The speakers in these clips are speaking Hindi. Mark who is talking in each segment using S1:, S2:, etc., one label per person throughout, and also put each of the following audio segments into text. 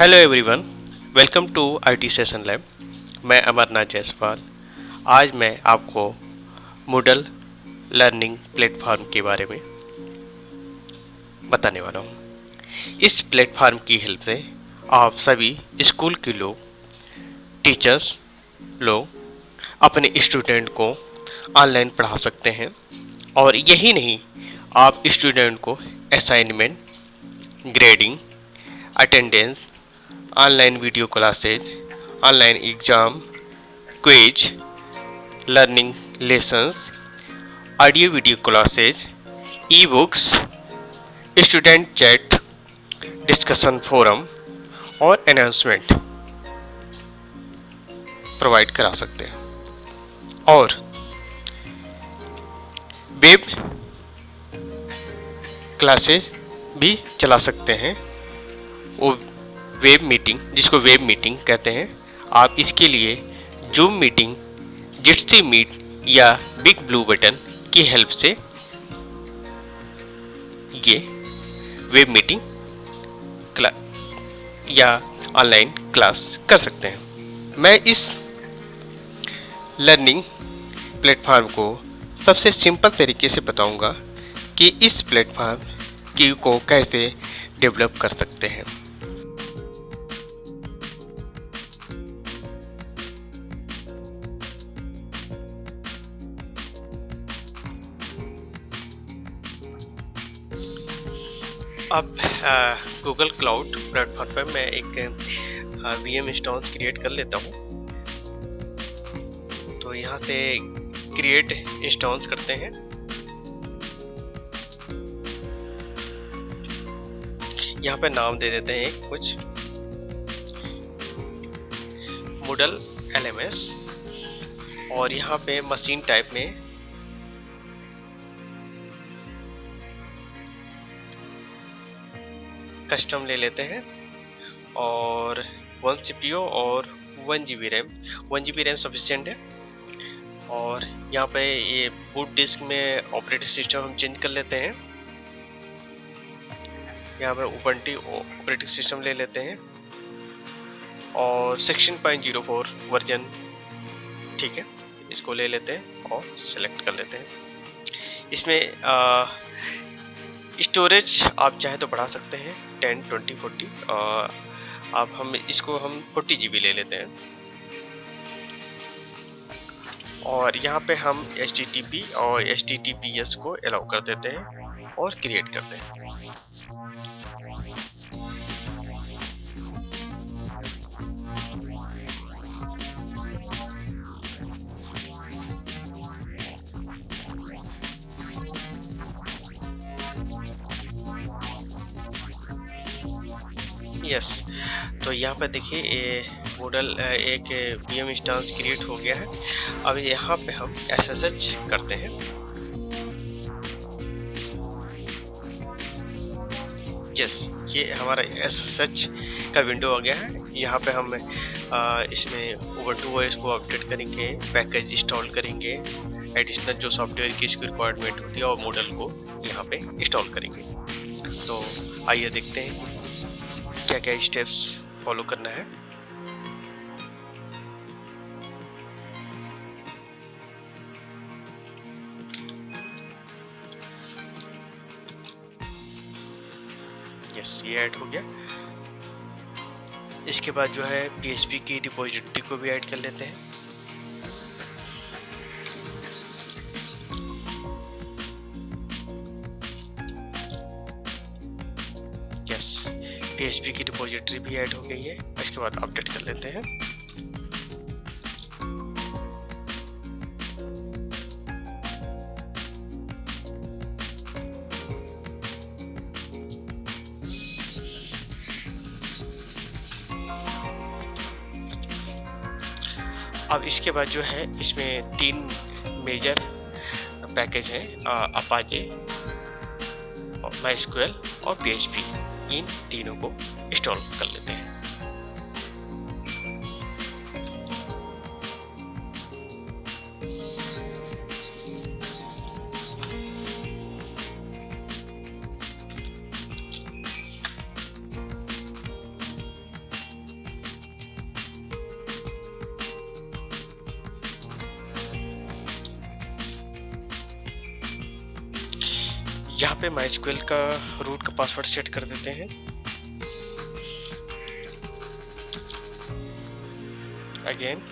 S1: Hello everyone, welcome to IT session lab. मैं अमरनाथ जायसवाल। आज मैं आपको मूडल लर्निंग प्लेटफॉर्म के बारे में बताने वाला हूँ। इस प्लेटफॉर्म की हेल्प से आप सभी स्कूल के लोग, टीचर्स लोग अपने स्टूडेंट को ऑनलाइन पढ़ा सकते हैं। और यही नहीं, आप स्टूडेंट को assignment, grading, attendance, online video classes, online exam, quiz, learning lessons, audio video classes, e books, student chat, discussion forum और अनाउंसमेंट प्रोवाइड करा सकते हैं। और वेब क्लासेज भी चला सकते हैं। वो वेब मीटिंग, जिसको वेब मीटिंग कहते हैं। आप इसके लिए जूम मीटिंग, जिट्सी मीट या बिग ब्लू बटन की हेल्प से ये वेब मीटिंग या ऑनलाइन क्लास कर सकते हैं। मैं इस लर्निंग प्लेटफॉर्म को सबसे सिंपल तरीके से बताऊंगा कि इस प्लेटफॉर्म को कैसे डेवलप कर सकते हैं। अब गूगल क्लाउड प्लेटफॉर्म पर मैं एक VM इंस्टॉन्स क्रिएट कर लेता हूँ। तो यहाँ से क्रिएट इंस्टॉन्स करते हैं। यहाँ पे नाम दे देते हैं कुछ मूडल LMS, और यहाँ पे मशीन टाइप में कस्टम ले लेते हैं। और 1 CPU और 1 GB RAM, 1 GB RAM sufficient है। और यहाँ पे ये बूट डिस्क में ऑपरेटिंग सिस्टम हम चेंज कर लेते हैं। यहाँ पे उबंटू ऑपरेटिंग सिस्टम ले लेते हैं और 16.04 वर्जन, ठीक है, इसको ले लेते हैं और सेलेक्ट कर लेते हैं। इसमें स्टोरेज आप चाहे तो बढ़ा सकते हैं 10, 20, 40। अब हम 40 GB ले लेते हैं। और यहाँ पे हम HTTP और HTTPS को अलाउ कर देते हैं और क्रिएट करते हैं। यस, तो यहाँ पे देखिए ये मूडल एक VM इंस्टेंस क्रिएट हो गया है। अब यहाँ पे हम SSH करते हैं। यस, ये हमारा SSH का विंडो आ गया है। यहाँ पे हम इसमें उबंटू OS को अपडेट करेंगे, पैकेज इंस्टॉल करेंगे, एडिशनल जो सॉफ्टवेयर की इसकी रिक्वायरमेंट होती है और मॉडल को यहाँ पे इंस्टॉल करेंगे। तो आइए देखते हैं क्या क्या स्टेप्स फॉलो करना है। यस, ये ऐड हो गया। इसके बाद जो है PHP की डिपॉजिटरी को भी ऐड कर लेते हैं। यस, PHP की डिपॉजिटरी भी ऐड हो गई है। इसके बाद अपडेट कर लेते हैं। अब इसके बाद जो है इसमें 3 मेजर पैकेज हैं, अपाचे, MySQL और PHP। इन तीनों को इंस्टॉल कर लेते हैं। यहाँ पे MySQL का रूट का पासवर्ड सेट कर देते हैं। अगेन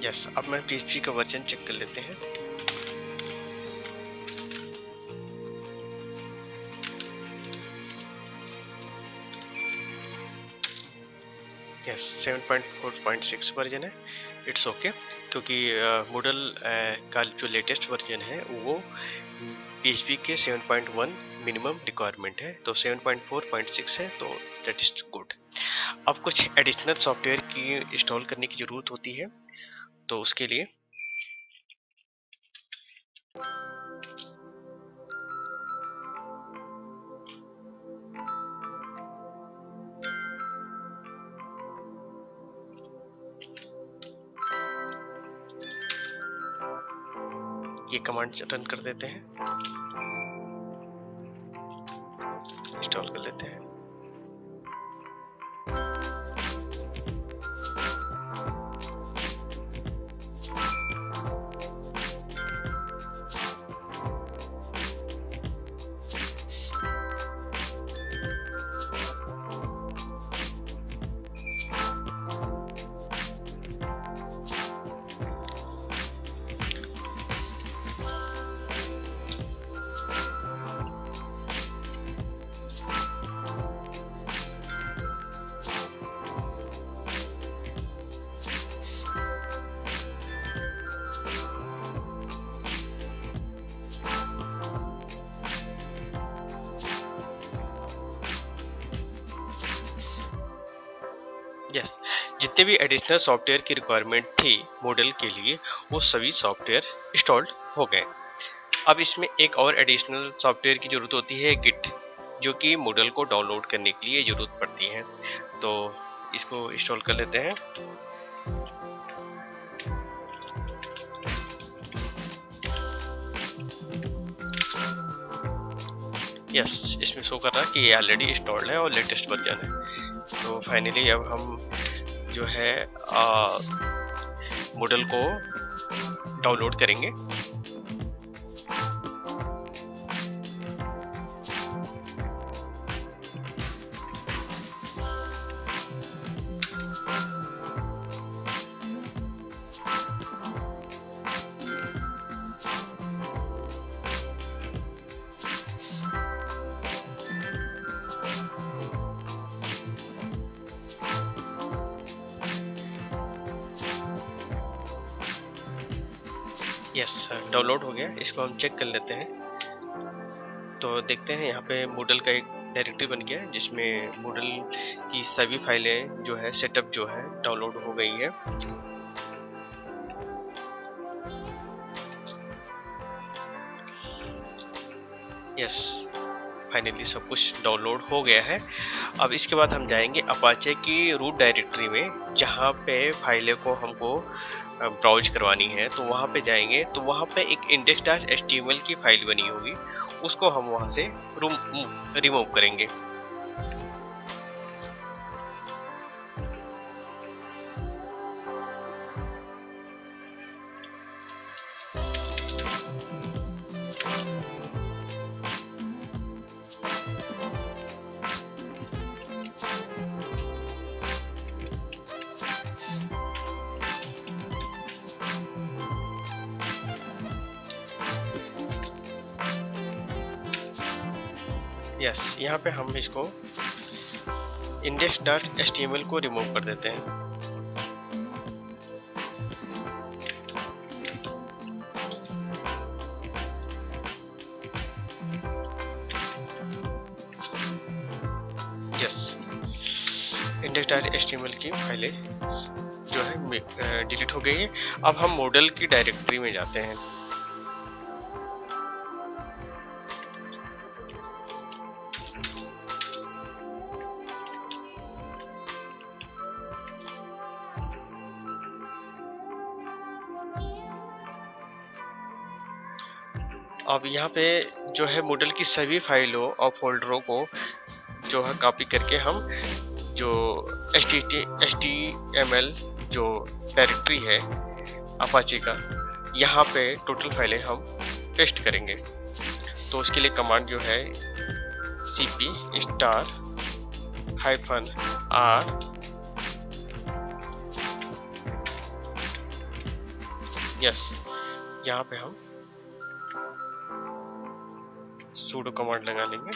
S1: यस, अब मैं PHP का वर्जन चेक कर लेते हैं। यस 7.4.6 वर्जन है, इट्स ओके, क्योंकि Moodle का जो लेटेस्ट वर्जन है वो PHP के 7.1 मिनिमम रिक्वायरमेंट है, तो 7.4.6 है, तो दैट इज गुड। अब कुछ एडिशनल सॉफ्टवेयर की इंस्टॉल करने की ज़रूरत होती है, तो उसके लिए ये कमांड रन कर देते हैं, इंस्टॉल कर लेते हैं। यस, जितने भी एडिशनल सॉफ्टवेयर की रिक्वायरमेंट थी Moodle के लिए, वो सभी सॉफ्टवेयर इंस्टॉल्ड हो गए। अब इसमें एक और एडिशनल सॉफ्टवेयर की ज़रूरत होती है, Git, जो कि Moodle को डाउनलोड करने के लिए ज़रूरत पड़ती है, तो इसको इंस्टॉल कर लेते हैं। यस, इसमें शो कर रहा है कि ये ऑलरेडी इंस्टॉल्ड है और लेटेस्ट वर्जन है। तो फाइनली अब हम जो है Moodle को डाउनलोड करेंगे। यस, डाउनलोड हो गया, इसको हम चेक कर लेते हैं। तो देखते हैं यहाँ पे Moodle का एक डायरेक्टरी बन गया है, जिसमें Moodle की सभी फाइलें जो है सेटअप जो है डाउनलोड हो गई है। यस, फाइनली सब कुछ डाउनलोड हो गया है। अब इसके बाद हम जाएंगे अपाचे की रूट डायरेक्टरी में, जहाँ पे फाइलें को हमको ब्राउज करवानी है, तो वहाँ पे जाएंगे, तो वहाँ पे एक index.html की फाइल बनी होगी, उसको हम वहाँ से रिमूव करेंगे। यस, यहाँ पे हम इसको index.html को रिमूव कर देते हैं। यस, index.html की फाइलें जो है डिलीट हो गई है। अब हम Moodle की डायरेक्टरी में जाते हैं। अब यहाँ पे जो है मूडल की सभी फाइलों और फोल्डरों को जो है कॉपी करके हम जो HTML जो डायरेक्टरी है अपाचे का, यहाँ पे टोटल फाइलें हम पेस्ट करेंगे। तो उसके लिए कमांड जो है cp -r यस, यहाँ पे हम sudo कमांड लगा लेंगे।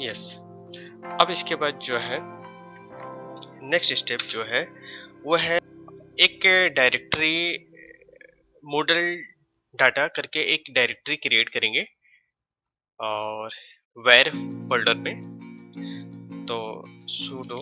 S1: यस, अब इसके बाद जो है नेक्स्ट स्टेप जो है वो है एक डायरेक्टरी मॉडल डाटा करके एक डायरेक्टरी क्रिएट करेंगे और where फोल्डर पे। तो sudo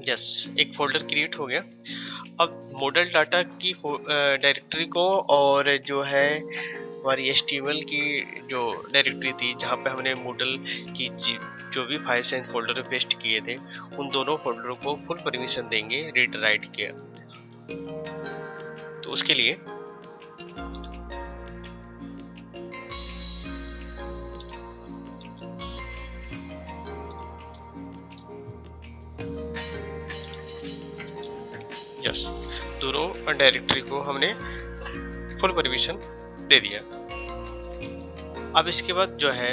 S1: यस, एक फोल्डर क्रिएट हो गया। अब मॉडल डाटा की डायरेक्टरी को और जो है हमारी HTML की जो डायरेक्टरी थी जहाँ पे हमने मॉडल की जो भी फाइल्स एंड फोल्डर पेस्ट किए थे उन दोनों फोल्डरों को फुल परमिशन देंगे रीड राइट के। तो उसके लिए यस, दोनों डायरेक्टरी को हमने फुल परमिशन दे दिया। अब इसके बाद जो है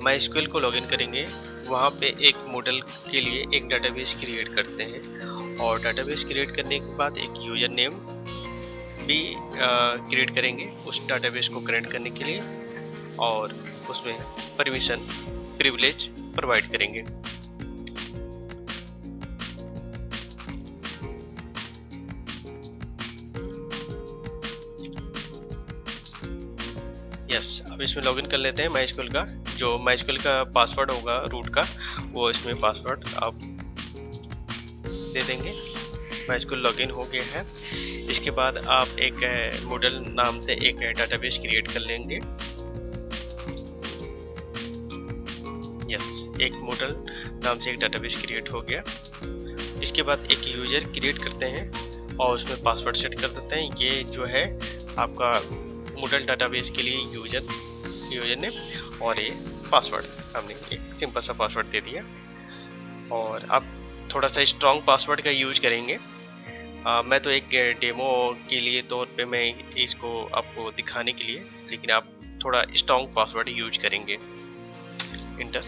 S1: MySQL को लॉगिन करेंगे, वहाँ पे एक मॉडल के लिए एक डाटाबेस क्रिएट करते हैं और डाटाबेस क्रिएट करने के बाद एक यूजर नेम भी क्रिएट करेंगे उस डाटाबेस को कनेक्ट करने के लिए और उसमें परमिशन प्रिविलेज प्रोवाइड करेंगे। यस, अब इसमें लॉगिन कर लेते हैं MySQL का। जो MySQL का पासवर्ड होगा रूट का वो इसमें पासवर्ड आप दे देंगे। MySQL लॉगिन हो गया है। इसके बाद आप एक मॉडल नाम से एक डाटाबेस क्रिएट कर लेंगे। यस, एक मॉडल नाम से एक डाटाबेस क्रिएट हो गया। इसके बाद एक यूजर क्रिएट करते हैं और उसमें पासवर्ड सेट कर देते हैं। ये जो है आपका मॉडल डाटाबेस के लिए यूजर नेम और ये पासवर्ड, हमने एक सिंपल सा पासवर्ड दे दिया। और अब थोड़ा सा स्ट्रॉन्ग पासवर्ड का यूज करेंगे। मैं तो एक डेमो के लिए तौर पे मैं इसको आपको दिखाने के लिए, लेकिन आप थोड़ा स्ट्रॉन्ग पासवर्ड यूज करेंगे। इंटर।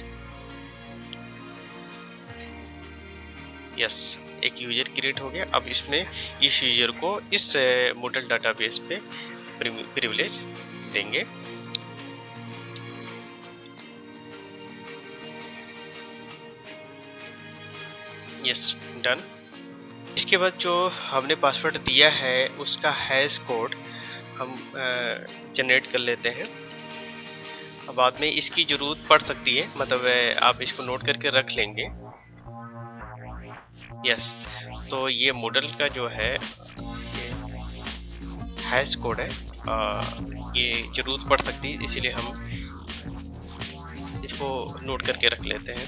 S1: यस, एक यूजर क्रिएट हो गया। अब इसमें इस यूजर को इस मॉडल डाटाबेस पे प्रिविलेज देंगे। Yes, done. इसके बाद जो हमने पासवर्ड दिया है उसका हैश कोड हम जनरेट कर लेते हैं। बाद में इसकी ज़रूरत पड़ सकती है, मतलब आप इसको नोट करके रख लेंगे। यस, तो ये मॉडल का जो है हैश कोड है, ये ज़रूरत पड़ सकती है, इसीलिए हम इसको नोट करके रख लेते हैं।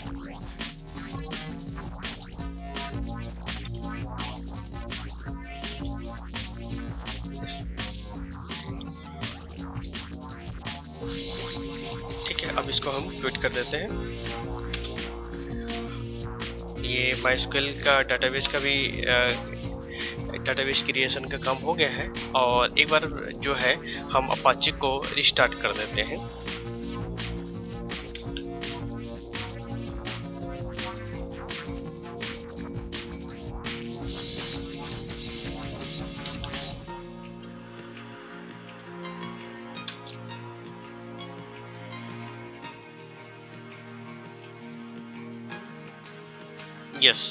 S1: ठीक है, अब इसको हम क्विट कर देते हैं। ये MySQL का डाटाबेस का भी डाटाबेस क्रिएशन का काम हो गया है और एक बार जो है हम अपाचे को रिस्टार्ट कर देते हैं। यस,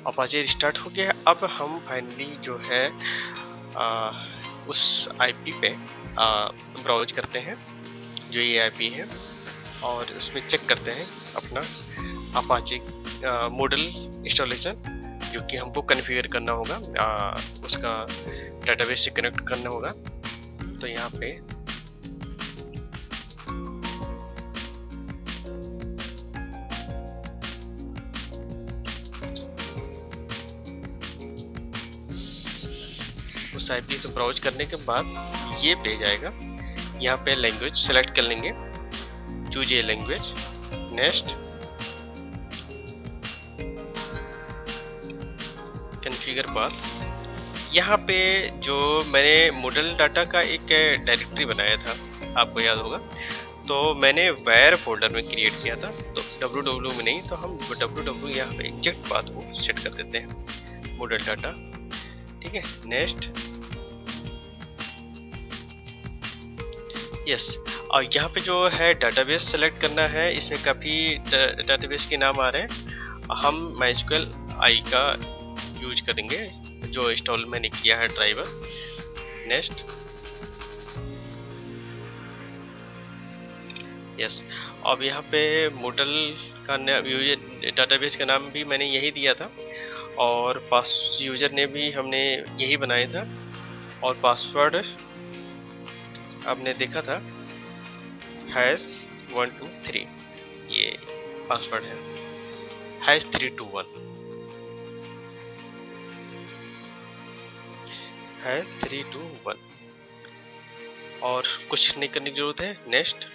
S1: अपाचे रिस्टार्ट हो गया। अब हम फाइनली जो है उस IP पे ब्राउज करते हैं जो ये आईपी है और उसमें चेक करते हैं अपना अपाचे मॉडल इंस्टॉलेशन जो कि हमको कॉन्फ़िगर करना होगा, उसका डेटाबेस से कनेक्ट करना होगा। तो यहाँ पे उस आईपी से ब्राउज करने के बाद ये पेज आएगा। यहाँ पे लैंग्वेज सेलेक्ट कर लेंगे, choose a language, next configure path. यहाँ पे जो मैंने मॉडल डाटा का एक डायरेक्टरी बनाया था, आपको याद होगा, तो मैंने वायर फोल्डर में क्रिएट किया था, तो www में नहीं, तो हम www यहाँ पे एग्जैक्ट पाथ को सेट कर देते हैं, मॉडल डाटा। ठीक है, नेक्स्ट, यस। और यहाँ पे जो है डाटाबेस सेलेक्ट करना है, इसमें काफ़ी डाटाबेस के नाम आ रहे हैं। हम MySQL आई का यूज करेंगे जो इंस्टॉल मैंने किया है ड्राइवर। Next, yes. अब यहाँ पे मॉडल का डाटाबेस का नाम भी मैंने यही दिया था और पास यूजर ने भी हमने यही बनाया था और पासवर्ड आपने देखा था #123, ये पासवर्ड है, #321 #321 और कुछ नहीं करने की जरूरत है। नेक्स्ट,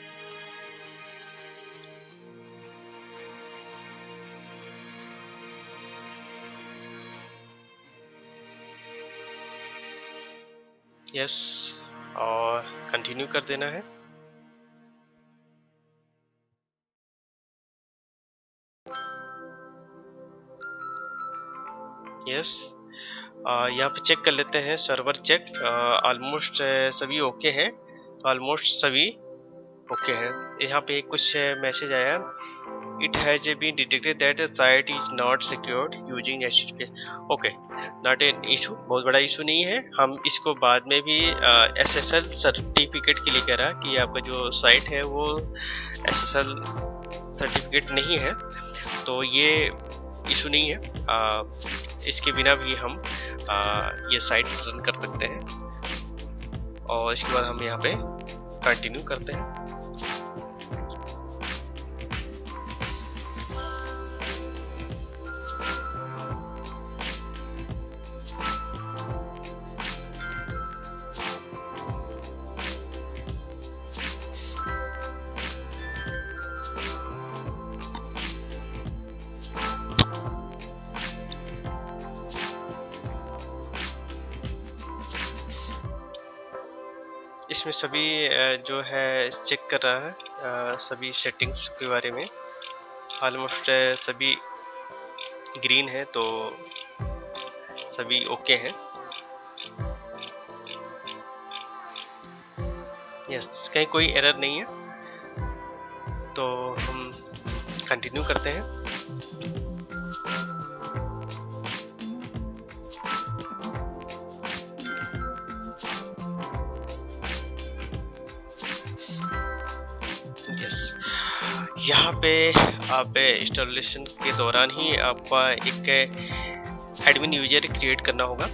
S1: यस, और कंटिन्यू कर देना है। यस, यहाँ पे चेक कर लेते हैं, सर्वर चेक, ऑलमोस्ट सभी ओके हैं, ऑलमोस्ट सभी ओके हैं। यहाँ पे कुछ मैसेज आया, it has been detected that the site is not secured using HTTPS। Okay, not an issue, बहुत बड़ा इशू नहीं है। हम इसको बाद में भी SSL सर्टिफिकेट के लिए कह रहा कि आपका जो साइट है वो SSL सर्टिफिकेट नहीं है, तो ये इशू नहीं है। इसके बिना भी हम ये साइट रन कर सकते हैं और इसके बाद हम यहाँ पे कंटिन्यू करते हैं। इसमें सभी जो है चेक कर रहा है सभी सेटिंग्स के बारे में, ऑलमोस्ट सभी ग्रीन है तो सभी ओके हैं। यस, कहीं कोई एरर नहीं है, तो हम कंटिन्यू करते हैं। यहाँ पे आप इंस्टॉलेशन के दौरान ही आपका एक एडमिन यूजर क्रिएट करना होगा,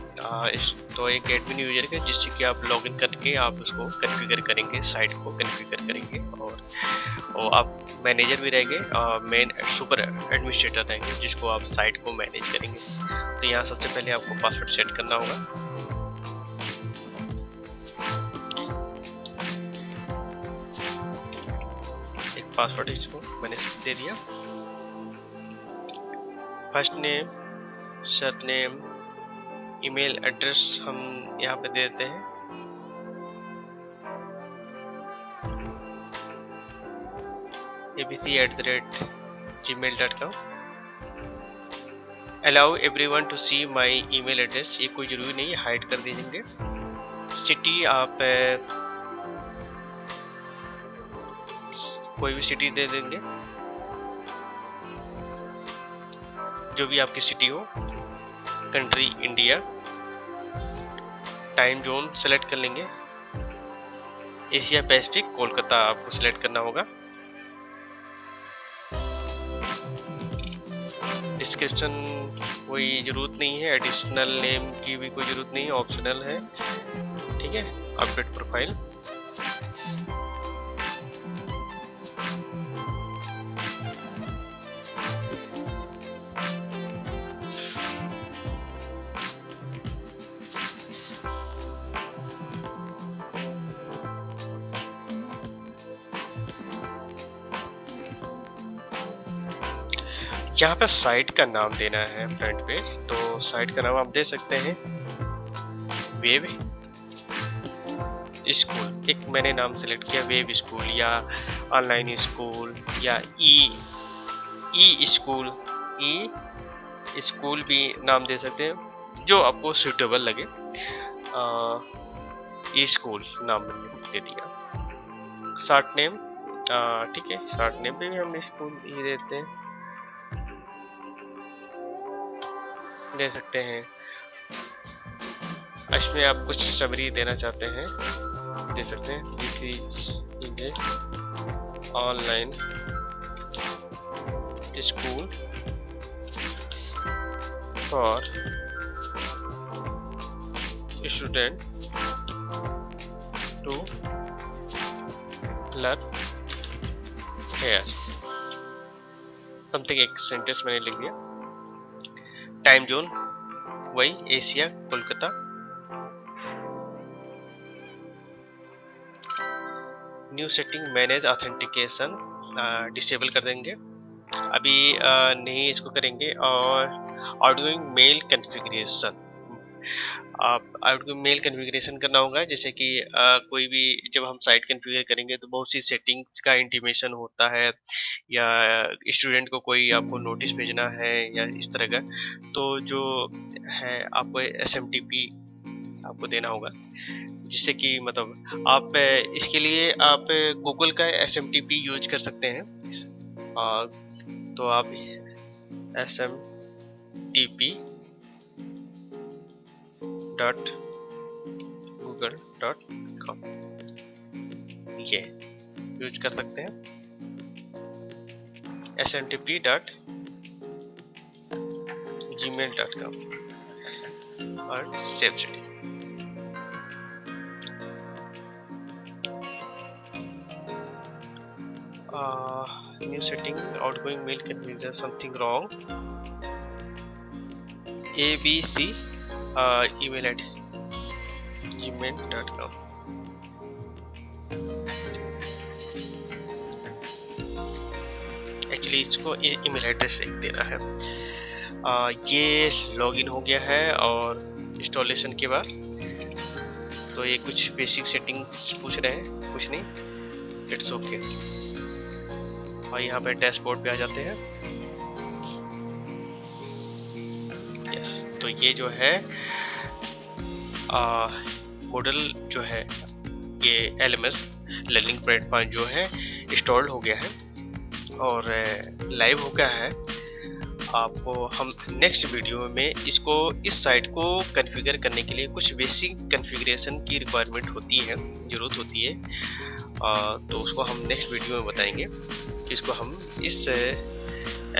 S1: तो एक एडमिन यूजर है जिससे कि आप लॉगिन करके आप उसको कॉन्फ़िगर करेंगे, साइट को कॉन्फ़िगर करेंगे और आप मैनेजर भी रहेंगे, मेन सुपर एडमिनिस्ट्रेटर रहेंगे जिसको आप साइट को मैनेज करेंगे। तो यहाँ सबसे पहले आपको पासवर्ड सेट करना होगा। पासवर्ड इसको मैंने दे दिया, first name, surname, email address हम यहाँ पे दे देते हैं, abc@gmail.com। Allow everyone to see my email address, ये कोई ज़रूरी नहीं है, हाइड कर दीजिए। सिटी आप कोई भी सिटी दे देंगे, जो भी आपकी सिटी हो। Country India, time zone select कर लेंगे, एशिया पैसिफिक कोलकाता आपको सिलेक्ट करना होगा। डिस्क्रिप्शन कोई ज़रूरत नहीं है, एडिशनल नेम की भी कोई ज़रूरत नहीं है, ऑप्शनल है। ठीक है, अपडेट प्रोफाइल। यहाँ पे साइट का नाम देना है फ्रंट पेज, तो साइट का नाम आप दे सकते हैं वेब स्कूल। एक मैंने नाम सेलेक्ट किया वेब स्कूल या ऑनलाइन स्कूल या ई स्कूल भी नाम दे सकते हैं, जो आपको सूटेबल लगे। ई स्कूल नाम दे दिया। शॉर्ट नेम, ठीक है, शॉर्ट नेम पे भी हम स्कूल ही देते हैं, दे सकते हैं। इसमें आप कुछ समरी देना चाहते हैं, दे सकते हैं। This is online school for student to learn here something. एक सेंटेंस मैंने लिख दिया। टाइम जोन वही Asia Kolkata. New setting manage authentication disable कर देंगे, अभी नहीं इसको करेंगे। और आउटगोइंग मेल कॉन्फ़िगरेशन, आप आउटगोइंग मेल कॉन्फ़िगरेशन करना होगा। जैसे कि कोई भी जब हम साइट कॉन्फ़िगर करेंगे तो बहुत सी सेटिंग्स का इंटीमेशन होता है, या स्टूडेंट को कोई आपको नोटिस भेजना है या इस तरह का, तो जो है आपको SMTP आपको देना होगा, जिससे कि मतलब आप इसके लिए आप गूगल का SMTP यूज कर सकते हैं। तो आप smtp.google.com ये यूज कर सकते हैं। smtp.gmail.com और save city. New setting, outgoing mail configuration, something wrong. abc email at gmail.com। Actually इसको ईमेल एड्रेस एक देना है। ये लॉगिन हो गया है और इंस्टॉलेशन के बाद तो ये कुछ बेसिक सेटिंग्स पूछ रहे हैं, कुछ नहीं, इट्स ओके। और यहाँ पे डैशबोर्ड पे आ जाते हैं। यस, तो ये जो है मॉडल जो है ये LMS लर्निंग प्लेटफॉर्म जो है इंस्टॉल हो गया है और लाइव हो गया है। आपको हम नेक्स्ट वीडियो में इसको इस साइट को कॉन्फ़िगर करने के लिए कुछ बेसिक कॉन्फ़िगरेशन की रिक्वायरमेंट होती है, ज़रूरत होती है, तो उसको हम नेक्स्ट वीडियो में बताएंगे। इसको हम इस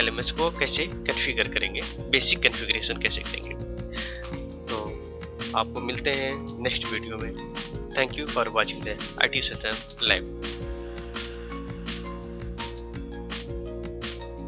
S1: LMS को कैसे कॉन्फ़िगर करेंगे, बेसिक कॉन्फ़िगरेशन कैसे करेंगे। तो आपको मिलते हैं नेक्स्ट वीडियो में। Thank you for watching the IT Satyam live.